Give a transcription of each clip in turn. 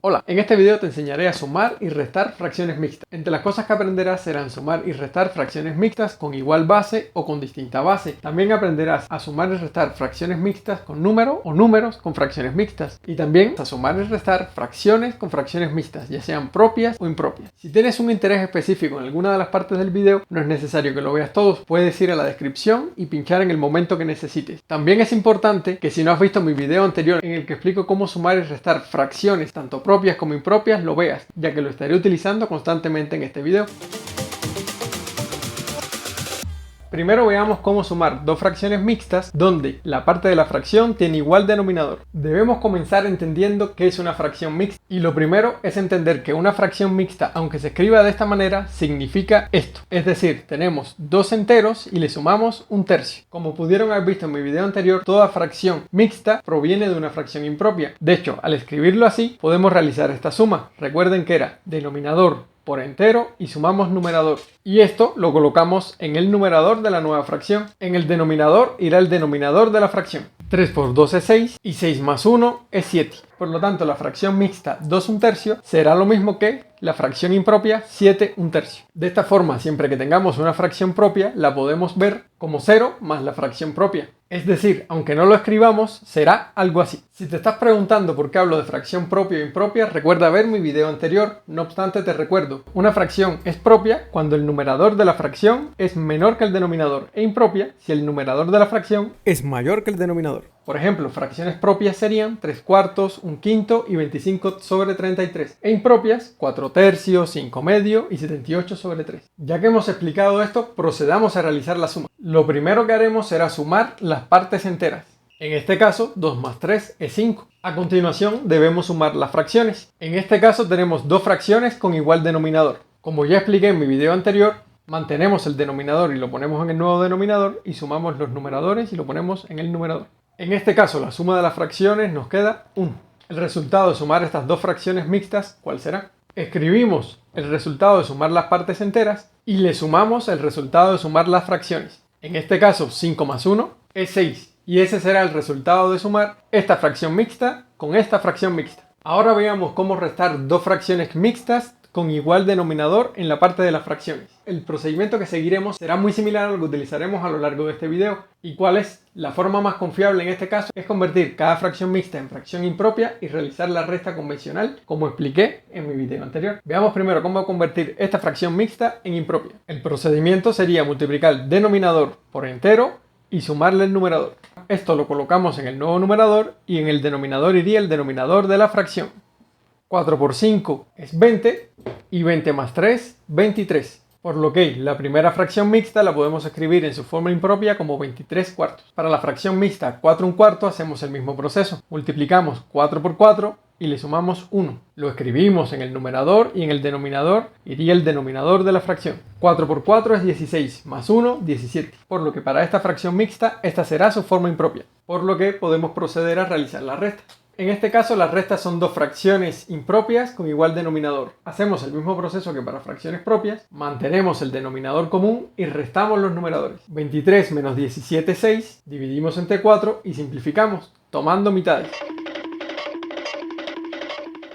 Hola, en este video te enseñaré a sumar y restar fracciones mixtas. Entre las cosas que aprenderás serán sumar y restar fracciones mixtas con igual base o con distinta base. También aprenderás a sumar y restar fracciones mixtas con número o números con fracciones mixtas. Y también a sumar y restar fracciones con fracciones mixtas, ya sean propias o impropias. Si tienes un interés específico en alguna de las partes del video, no es necesario que lo veas todos. Puedes ir a la descripción y pinchar en el momento que necesites. También es importante que si no has visto mi video anterior en el que explico cómo sumar y restar fracciones tanto propias como impropias, lo veas, ya que lo estaré utilizando constantemente en este video. Primero veamos cómo sumar dos fracciones mixtas donde la parte de la fracción tiene igual denominador. Debemos comenzar entendiendo qué es una fracción mixta. Y lo primero es entender que una fracción mixta, aunque se escriba de esta manera, significa esto. Es decir, tenemos dos enteros y le sumamos un tercio. Como pudieron haber visto en mi video anterior, toda fracción mixta proviene de una fracción impropia. De hecho, al escribirlo así, podemos realizar esta suma. Recuerden que era denominador por entero y sumamos numerador. Y esto lo colocamos en el numerador de la nueva fracción. En el denominador irá el denominador de la fracción. 3 por 2 es 6 y 6 más 1 es 7. Por lo tanto, la fracción mixta 2 1/3 será lo mismo que la fracción impropia 7 1/3. De esta forma, siempre que tengamos una fracción propia, la podemos ver como 0 más la fracción propia. Es decir, aunque no lo escribamos, será algo así. Si te estás preguntando por qué hablo de fracción propia o impropia, recuerda ver mi video anterior. No obstante, te recuerdo, una fracción es propia cuando el numerador de la fracción es menor que el denominador, e impropia si el numerador de la fracción es mayor que el denominador. Por ejemplo, fracciones propias serían 3/4, 1/5 y 25/33. E impropias, 4/3, 5/2 y 78/3. Ya que hemos explicado esto, procedamos a realizar la suma. Lo primero que haremos será sumar las partes enteras. En este caso, 2 más 3 es 5. A continuación, debemos sumar las fracciones. En este caso, tenemos dos fracciones con igual denominador. Como ya expliqué en mi video anterior, mantenemos el denominador y lo ponemos en el nuevo denominador y sumamos los numeradores y lo ponemos en el numerador. En este caso, la suma de las fracciones nos queda 1. El resultado de sumar estas dos fracciones mixtas, ¿cuál será? Escribimos el resultado de sumar las partes enteras y le sumamos el resultado de sumar las fracciones. En este caso, 5 más 1 es 6. Y ese será el resultado de sumar esta fracción mixta con esta fracción mixta. Ahora veamos cómo restar dos fracciones mixtas con igual denominador en la parte de las fracciones. El procedimiento que seguiremos será muy similar a lo que utilizaremos a lo largo de este video. ¿Y cuál es? La forma más confiable en este caso es convertir cada fracción mixta en fracción impropia y realizar la resta convencional, como expliqué en mi video anterior. Veamos primero cómo convertir esta fracción mixta en impropia. El procedimiento sería multiplicar denominador por entero y sumarle el numerador. Esto lo colocamos en el nuevo numerador y en el denominador iría el denominador de la fracción. 4 por 5 es 20 y 20 más 3, 23. Por lo que la primera fracción mixta la podemos escribir en su forma impropia como 23/4. Para la fracción mixta 4 1/4 hacemos el mismo proceso. Multiplicamos 4 por 4 y le sumamos 1. Lo escribimos en el numerador y en el denominador iría el denominador de la fracción. 4 por 4 es 16, más 1, 17. Por lo que para esta fracción mixta, esta será su forma impropia. Por lo que podemos proceder a realizar la resta. En este caso, las restas son dos fracciones impropias con igual denominador. Hacemos el mismo proceso que para fracciones propias, mantenemos el denominador común y restamos los numeradores. 23 menos 17 es 6, dividimos entre 4 y simplificamos, tomando mitades.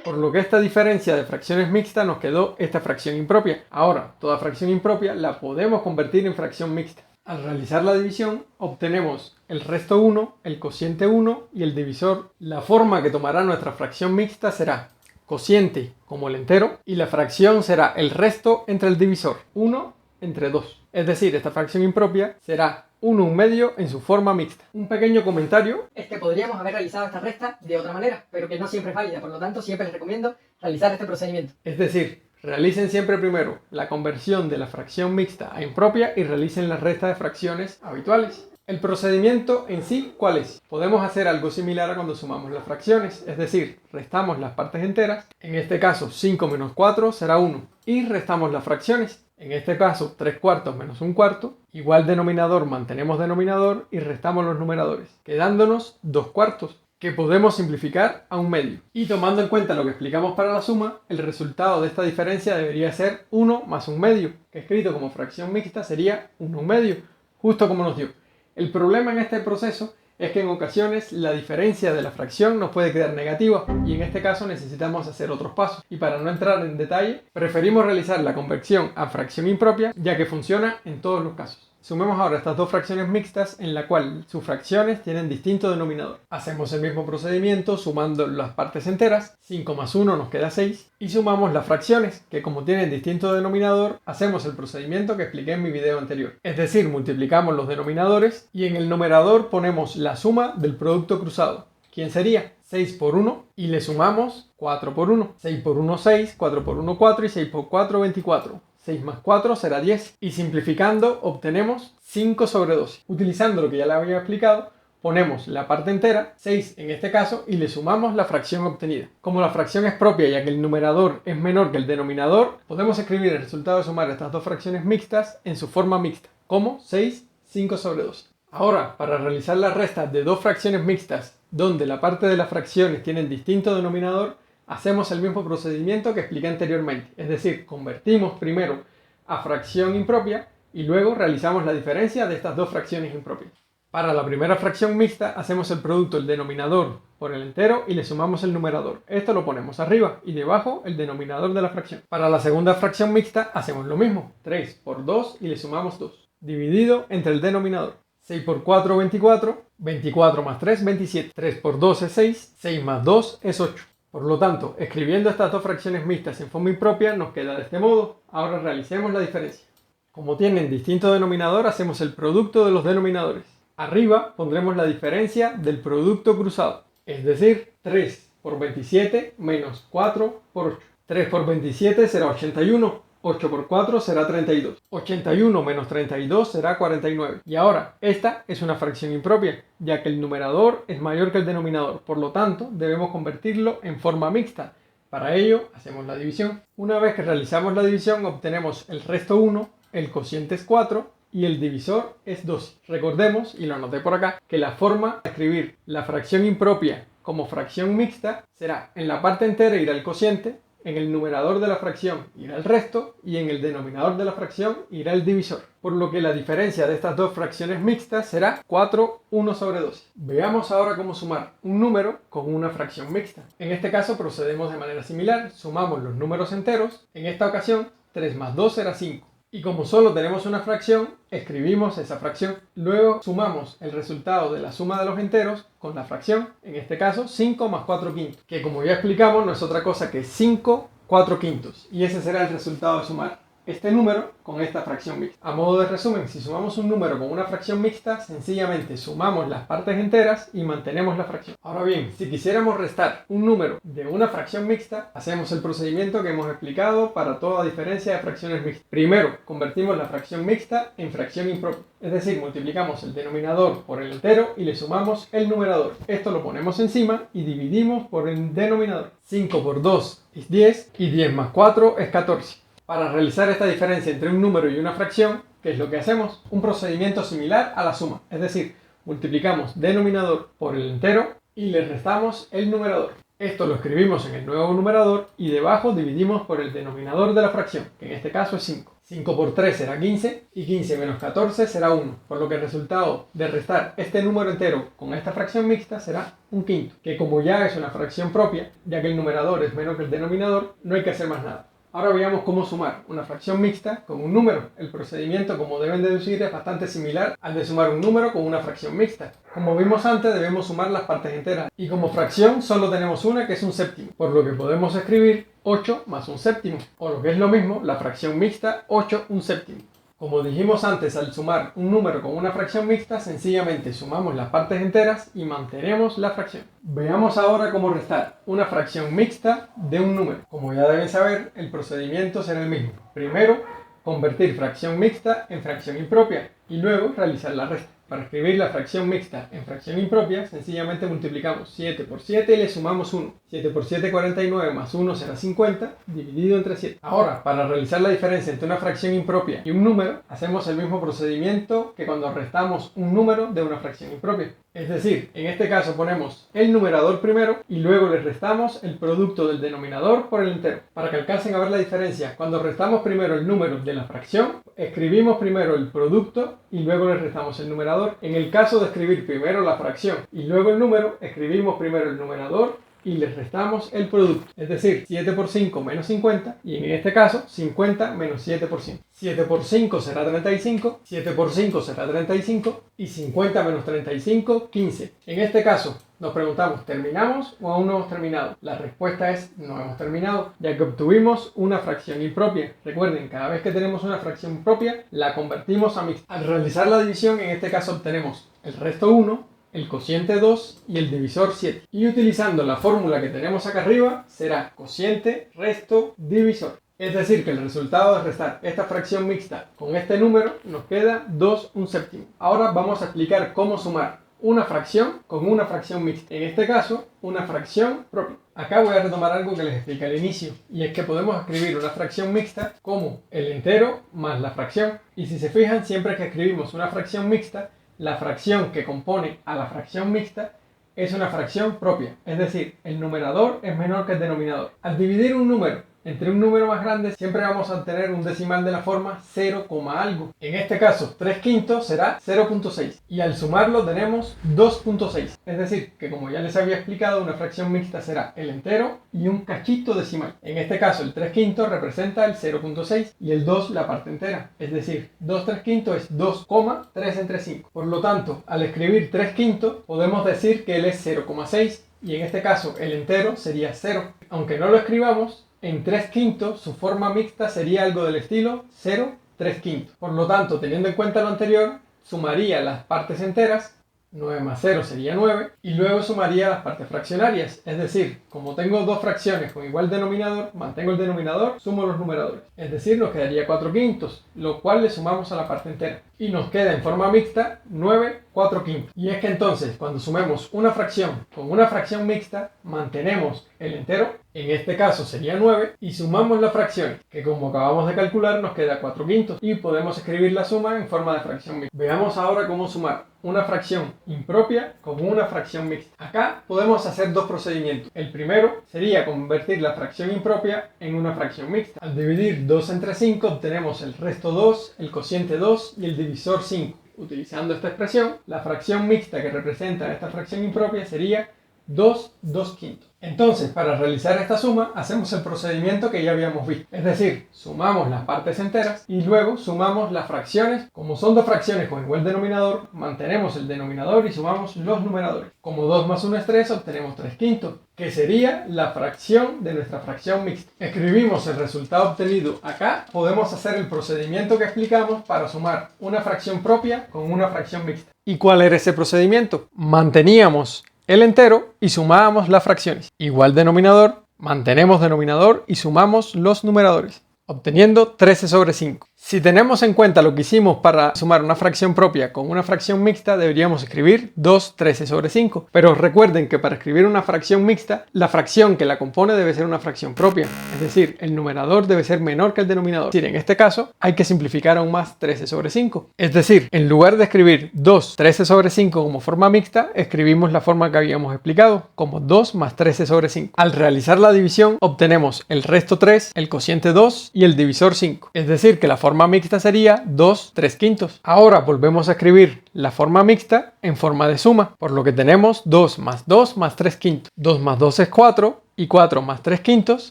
Por lo que esta diferencia de fracciones mixtas nos quedó esta fracción impropia. Ahora, toda fracción impropia la podemos convertir en fracción mixta. Al realizar la división, obtenemos el resto 1, el cociente 1 y el divisor. La forma que tomará nuestra fracción mixta será cociente como el entero y la fracción será el resto entre el divisor, 1 entre 2. Es decir, esta fracción impropia será 1 1/2 en su forma mixta. Un pequeño comentario es que podríamos haber realizado esta resta de otra manera, pero que no siempre es válida, por lo tanto siempre les recomiendo realizar este procedimiento. Es decir, realicen siempre primero la conversión de la fracción mixta a impropia y realicen la resta de fracciones habituales. El procedimiento en sí, ¿cuál es? Podemos hacer algo similar a cuando sumamos las fracciones, es decir, restamos las partes enteras, en este caso 5 menos 4 será 1, y restamos las fracciones, en este caso 3/4 menos 1/4, igual denominador mantenemos denominador y restamos los numeradores, quedándonos 2/4. Que podemos simplificar a 1/2. Y tomando en cuenta lo que explicamos para la suma, el resultado de esta diferencia debería ser 1 más 1/2, que escrito como fracción mixta sería 1 1/2, justo como nos dio. El problema en este proceso es que en ocasiones la diferencia de la fracción nos puede quedar negativa y en este caso necesitamos hacer otros pasos. Y para no entrar en detalle, preferimos realizar la conversión a fracción impropia, ya que funciona en todos los casos. Sumemos ahora estas dos fracciones mixtas en la cual sus fracciones tienen distinto denominador. Hacemos el mismo procedimiento sumando las partes enteras, 5 más 1 nos queda 6, y sumamos las fracciones, que como tienen distinto denominador, hacemos el procedimiento que expliqué en mi video anterior. Es decir, multiplicamos los denominadores y en el numerador ponemos la suma del producto cruzado. ¿Quién sería? 6 por 1 y le sumamos 4 por 1. 6 por 1, 6, 4 por 1, 4 y 6 por 4, 24. 6 más 4 será 10 y simplificando obtenemos 5 sobre 12. Utilizando lo que ya le había explicado, ponemos la parte entera, 6 en este caso, y le sumamos la fracción obtenida. Como la fracción es propia ya que el numerador es menor que el denominador, podemos escribir el resultado de sumar estas dos fracciones mixtas en su forma mixta, como 6, 5 sobre 12. Ahora, para realizar la resta de dos fracciones mixtas, donde la parte de las fracciones tienen distinto denominador, hacemos el mismo procedimiento que expliqué anteriormente, es decir, convertimos primero a fracción impropia y luego realizamos la diferencia de estas dos fracciones impropias. Para la primera fracción mixta hacemos el producto del denominador por el entero y le sumamos el numerador. Esto lo ponemos arriba y debajo el denominador de la fracción. Para la segunda fracción mixta hacemos lo mismo, 3 por 2 y le sumamos 2, dividido entre el denominador. 6 por 4, 24, 24 más 3, 27, 3 por 2 es 6, 6 más 2 es 8. Por lo tanto, escribiendo estas dos fracciones mixtas en forma impropia nos queda de este modo. Ahora realicemos la diferencia. Como tienen distinto denominador, hacemos el producto de los denominadores. Arriba pondremos la diferencia del producto cruzado, es decir, 3 por 27 menos 4 por 8. 3 por 27 será 81. 8 por 4 será 32. 81 menos 32 será 49. Y ahora, esta es una fracción impropia, ya que el numerador es mayor que el denominador. Por lo tanto, debemos convertirlo en forma mixta. Para ello, hacemos la división. Una vez que realizamos la división, obtenemos el resto 1, el cociente es 4 y el divisor es 12. Recordemos, y lo anoté por acá, que la forma de escribir la fracción impropia como fracción mixta será en la parte entera irá el cociente, en el numerador de la fracción irá el resto y en el denominador de la fracción irá el divisor. Por lo que la diferencia de estas dos fracciones mixtas será 4, 1 sobre 12. Veamos ahora cómo sumar un número con una fracción mixta. En este caso procedemos de manera similar, sumamos los números enteros. En esta ocasión 3 más 2 será 5. Y como solo tenemos una fracción, escribimos esa fracción. Luego sumamos el resultado de la suma de los enteros con la fracción, en este caso 5 más 4 quintos, que como ya explicamos no es otra cosa que 5 4 quintos. Y ese será el resultado de sumar este número con esta fracción mixta. A modo de resumen, si sumamos un número con una fracción mixta, sencillamente sumamos las partes enteras y mantenemos la fracción. Ahora bien, si quisiéramos restar un número de una fracción mixta, hacemos el procedimiento que hemos explicado para toda diferencia de fracciones mixtas. Primero, convertimos la fracción mixta en fracción impropia, es decir, multiplicamos el denominador por el entero y le sumamos el numerador. Esto lo ponemos encima y dividimos por el denominador. 5 por 2 es 10 y 10 más 4 es 14. Para realizar esta diferencia entre un número y una fracción, ¿qué es lo que hacemos? Un procedimiento similar a la suma, es decir, multiplicamos denominador por el entero y le restamos el numerador. Esto lo escribimos en el nuevo numerador y debajo dividimos por el denominador de la fracción, que en este caso es 5. 5 por 3 será 15 y 15 menos 14 será 1, por lo que el resultado de restar este número entero con esta fracción mixta será un quinto, que como ya es una fracción propia, ya que el numerador es menor que el denominador, no hay que hacer más nada. Ahora veamos cómo sumar una fracción mixta con un número. El procedimiento, como deben deducir, es bastante similar al de sumar un número con una fracción mixta. Como vimos antes, debemos sumar las partes enteras. Y como fracción solo tenemos una, que es un séptimo. Por lo que podemos escribir 8 más un séptimo. O lo que es lo mismo, la fracción mixta 8 un séptimo. Como dijimos antes, al sumar un número con una fracción mixta, sencillamente sumamos las partes enteras y mantenemos la fracción. Veamos ahora cómo restar una fracción mixta de un número. Como ya deben saber, el procedimiento será el mismo. Primero, convertir fracción mixta en fracción impropia y luego realizar la resta. Para escribir la fracción mixta en fracción impropia, sencillamente multiplicamos 7 por 7 y le sumamos 1. 7 por 7, 49, más 1 será 50, dividido entre 7. Ahora, para realizar la diferencia entre una fracción impropia y un número, hacemos el mismo procedimiento que cuando restamos un número de una fracción impropia. Es decir, en este caso ponemos el numerador primero y luego le restamos el producto del denominador por el entero. Para que alcancen a ver la diferencia, cuando restamos primero el número de la fracción, escribimos primero el producto y luego le restamos el numerador. En el caso de escribir primero la fracción y luego el número, escribimos primero el numerador y le restamos el producto, es decir, 7 por 5 menos 50, y en este caso 50 menos 7%. 7 por 5 será 35, 7 por 5 será 35 y 50 menos 35, 15. En este caso nos preguntamos, ¿terminamos o aún no hemos terminado? La respuesta es no hemos terminado, ya que obtuvimos una fracción impropia. Recuerden, cada vez que tenemos una fracción propia, la convertimos a mixta. Al realizar la división, en este caso obtenemos el resto 1, el cociente 2 y el divisor 7. Y utilizando la fórmula que tenemos acá arriba, será cociente, resto, divisor. Es decir, que el resultado de restar esta fracción mixta con este número nos queda 2/7. Ahora vamos a explicar cómo sumar una fracción con una fracción mixta. En este caso, una fracción propia. Acá voy a retomar algo que les expliqué al inicio, y es que podemos escribir una fracción mixta como el entero más la fracción. Y si se fijan, siempre que escribimos una fracción mixta, la fracción que compone a la fracción mixta es una fracción propia, es decir, el numerador es menor que el denominador. Al dividir un número entre un número más grande, siempre vamos a obtener un decimal de la forma 0, algo. En este caso, 3/5 será 0.6 y al sumarlo tenemos 2.6. Es decir, que como ya les había explicado, una fracción mixta será el entero y un cachito decimal. En este caso, el 3/5 representa el 0.6 y el 2 la parte entera. Es decir, 2/3 es 2,3 entre 5. Por lo tanto, al escribir 3/5 podemos decir que él es 0,6 y en este caso el entero sería 0. Aunque no lo escribamos, en 3/5 su forma mixta sería algo del estilo 0,3/5. Por lo tanto, teniendo en cuenta lo anterior, sumaría las partes enteras, 9 más 0 sería 9, y luego sumaría las partes fraccionarias. Es decir, como tengo dos fracciones con igual denominador, mantengo el denominador, sumo los numeradores. Es decir, nos quedaría 4/5, lo cual le sumamos a la parte entera. Y nos queda en forma mixta 9 4/5. Y es que entonces, cuando sumemos una fracción con una fracción mixta, mantenemos el entero, en este caso sería 9, y sumamos las fracciones, que como acabamos de calcular nos queda 4/5, y podemos escribir la suma en forma de fracción mixta. Veamos ahora cómo sumar una fracción impropia con una fracción mixta. Acá podemos hacer dos procedimientos. El primero sería convertir la fracción impropia en una fracción mixta. Al dividir 2 entre 5 obtenemos el resto 2, el cociente 2 y el divisor 5. Utilizando esta expresión, la fracción mixta que representa esta fracción impropia sería 2/2/5. Entonces, para realizar esta suma, hacemos el procedimiento que ya habíamos visto. Es decir, sumamos las partes enteras y luego sumamos las fracciones. Como son dos fracciones con igual denominador, mantenemos el denominador y sumamos los numeradores. Como 2 más 1 es 3, obtenemos 3/5, que sería la fracción de nuestra fracción mixta. Escribimos el resultado obtenido acá. Podemos hacer el procedimiento que explicamos para sumar una fracción propia con una fracción mixta. ¿Y cuál era ese procedimiento? Manteníamos el entero y sumábamos las fracciones. Igual denominador, mantenemos denominador y sumamos los numeradores, obteniendo 13/5. Si tenemos en cuenta lo que hicimos para sumar una fracción propia con una fracción mixta, deberíamos escribir 2/13/5. Pero recuerden que para escribir una fracción mixta, la fracción que la compone debe ser una fracción propia. Es decir, el numerador debe ser menor que el denominador. Es decir, en este caso, hay que simplificar aún más 13/5. Es decir, en lugar de escribir 2/13/5 como forma mixta, escribimos la forma que habíamos explicado, como 2 más 13/5. Al realizar la división, obtenemos el resto 3, el cociente 2 y el divisor 5. Es decir, que la forma mixta sería 2/3/5. Ahora volvemos a escribir la forma mixta en forma de suma, por lo que tenemos 2 más 2 más 3/5. 2 más 2 es 4 y 4 más 3/5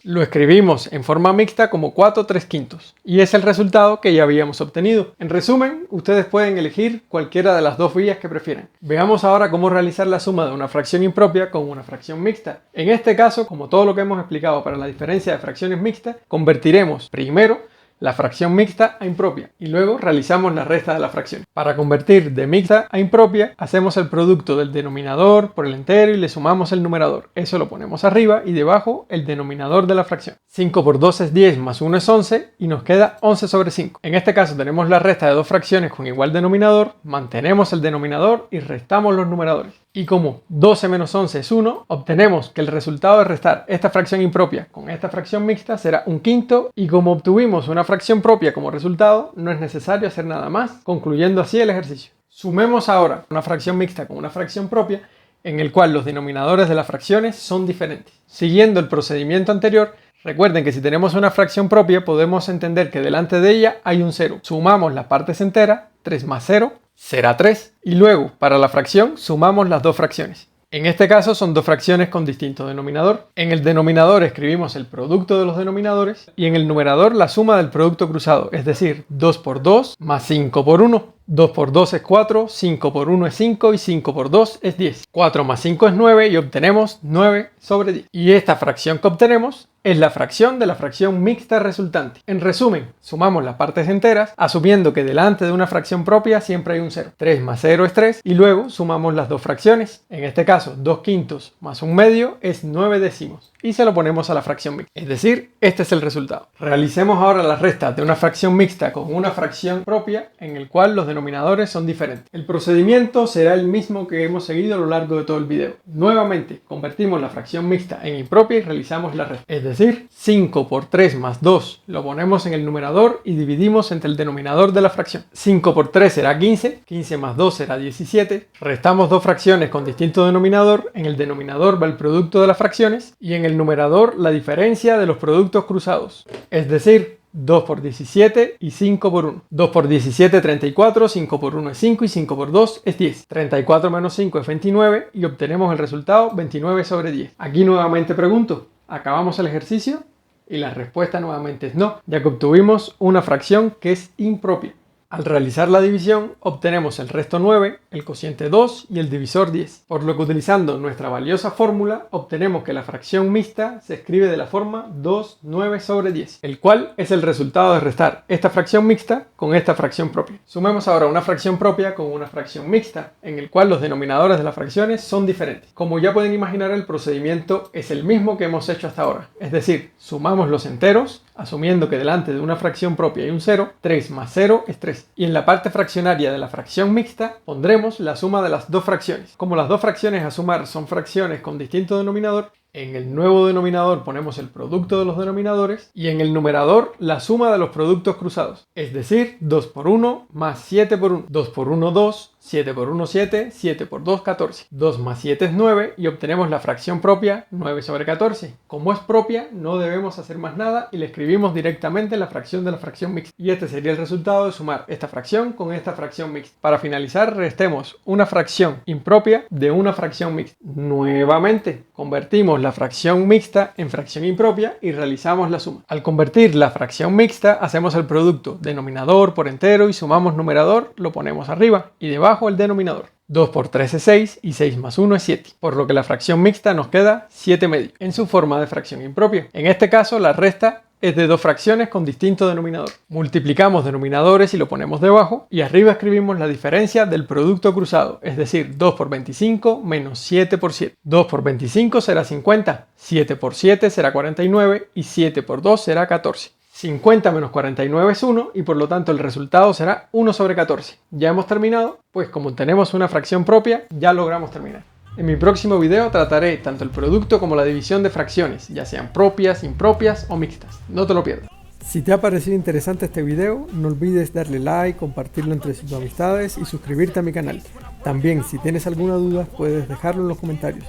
lo escribimos en forma mixta como 4/3/5 y es el resultado que ya habíamos obtenido. En resumen, ustedes pueden elegir cualquiera de las dos vías que prefieran. Veamos ahora cómo realizar la suma de una fracción impropia con una fracción mixta. En este caso, como todo lo que hemos explicado para la diferencia de fracciones mixtas, convertiremos primero la fracción mixta a impropia y luego realizamos la resta de la fracción. Para convertir de mixta a impropia, hacemos el producto del denominador por el entero y le sumamos el numerador. Eso lo ponemos arriba y debajo el denominador de la fracción. 5 por 2 es 10 más 1 es 11 y nos queda 11/5. En este caso tenemos la resta de dos fracciones con igual denominador, mantenemos el denominador y restamos los numeradores. Y como 12 menos 11 es 1, obtenemos que el resultado de restar esta fracción impropia con esta fracción mixta será 1/5, y como obtuvimos una fracción propia como resultado, no es necesario hacer nada más, concluyendo así el ejercicio. Sumemos ahora una fracción mixta con una fracción propia, en el cual los denominadores de las fracciones son diferentes. Siguiendo el procedimiento anterior, recuerden que si tenemos una fracción propia podemos entender que delante de ella hay un 0. Sumamos las partes enteras, 3 más 0 será 3. Y luego, para la fracción, sumamos las dos fracciones. En este caso son dos fracciones con distinto denominador. En el denominador escribimos el producto de los denominadores y en el numerador la suma del producto cruzado, es decir, 2 por 2 más 5 por 1. 2 por 2 es 4, 5 por 1 es 5 y 5 por 2 es 10. 4 más 5 es 9 y obtenemos 9 sobre 10. Y esta fracción que obtenemos es la fracción de la fracción mixta resultante. En resumen, sumamos las partes enteras, asumiendo que delante de una fracción propia siempre hay un 0. 3 más 0 es 3 y luego sumamos las dos fracciones. En este caso, 2 quintos más 1 medio es 9 décimos. Y se lo ponemos a la fracción mixta. Es decir, este es el resultado. Realicemos ahora la resta de una fracción mixta con una fracción propia en el cual los denominadores son diferentes. El procedimiento será el mismo que hemos seguido a lo largo de todo el video. Nuevamente, convertimos la fracción mixta en impropia y realizamos la resta. Es decir, 5 por 3 más 2 lo ponemos en el numerador y dividimos entre el denominador de la fracción. 5 por 3 será 15, 15 más 2 será 17. Restamos dos fracciones con distinto denominador. En el denominador va el producto de las fracciones y en el numerador la diferencia de los productos cruzados. Es decir, 2 por 17 y 5 por 1. 2 por 17 es 34, 5 por 1 es 5 y 5 por 2 es 10. 34 menos 5 es 29 y obtenemos el resultado 29 sobre 10. Aquí nuevamente pregunto, ¿acabamos el ejercicio? Y la respuesta nuevamente es no, ya que obtuvimos una fracción que es impropia. Al realizar la división, obtenemos el resto 9, el cociente 2 y el divisor 10. Por lo que utilizando nuestra valiosa fórmula, obtenemos que la fracción mixta se escribe de la forma 2, 9 sobre 10, el cual es el resultado de restar esta fracción mixta con esta fracción propia. Sumemos ahora una fracción propia con una fracción mixta, en el cual los denominadores de las fracciones son diferentes. Como ya pueden imaginar, el procedimiento es el mismo que hemos hecho hasta ahora, es decir, sumamos los enteros, asumiendo que delante de una fracción propia hay un 0, 3 más 0 es 3. Y en la parte fraccionaria de la fracción mixta pondremos la suma de las dos fracciones. Como las dos fracciones a sumar son fracciones con distinto denominador, en el nuevo denominador ponemos el producto de los denominadores y en el numerador la suma de los productos cruzados. Es decir, 2 por 1 más 7 por 1. 2 por 1, 2. 7 por 1, 7. 7 por 2, 14. 2 más 7 es 9 y obtenemos la fracción propia 9 sobre 14. Como es propia, no debemos hacer más nada y le escribimos directamente la fracción de la fracción mixta. Y este sería el resultado de sumar esta fracción con esta fracción mixta. Para finalizar, restemos una fracción impropia de una fracción mixta. Nuevamente, convertimos la fracción mixta en fracción impropia y realizamos la suma. Al convertir la fracción mixta, hacemos el producto denominador por entero y sumamos numerador, lo ponemos arriba y debajo el denominador. 2 por 3 es 6 y 6 más 1 es 7, por lo que la fracción mixta nos queda 7 medio en su forma de fracción impropia. En este caso, la resta es de dos fracciones con distinto denominador. Multiplicamos denominadores y lo ponemos debajo y arriba escribimos la diferencia del producto cruzado, es decir, 2 por 25 menos 7 por 7. 2 por 25 será 50, 7 por 7 será 49 y 7 por 2 será 14. 50 menos 49 es 1 y por lo tanto el resultado será 1 sobre 14. Ya hemos terminado, pues como tenemos una fracción propia, ya logramos terminar. En mi próximo video trataré tanto el producto como la división de fracciones, ya sean propias, impropias o mixtas. No te lo pierdas. Si te ha parecido interesante este video, no olvides darle like, compartirlo entre tus amistades y suscribirte a mi canal. También, si tienes alguna duda, puedes dejarlo en los comentarios.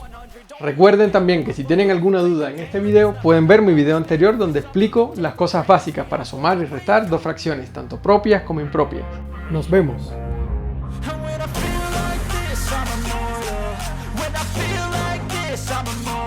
Recuerden también que si tienen alguna duda en este video, pueden ver mi video anterior donde explico las cosas básicas para sumar y restar dos fracciones, tanto propias como impropias. Nos vemos. I'm immortal.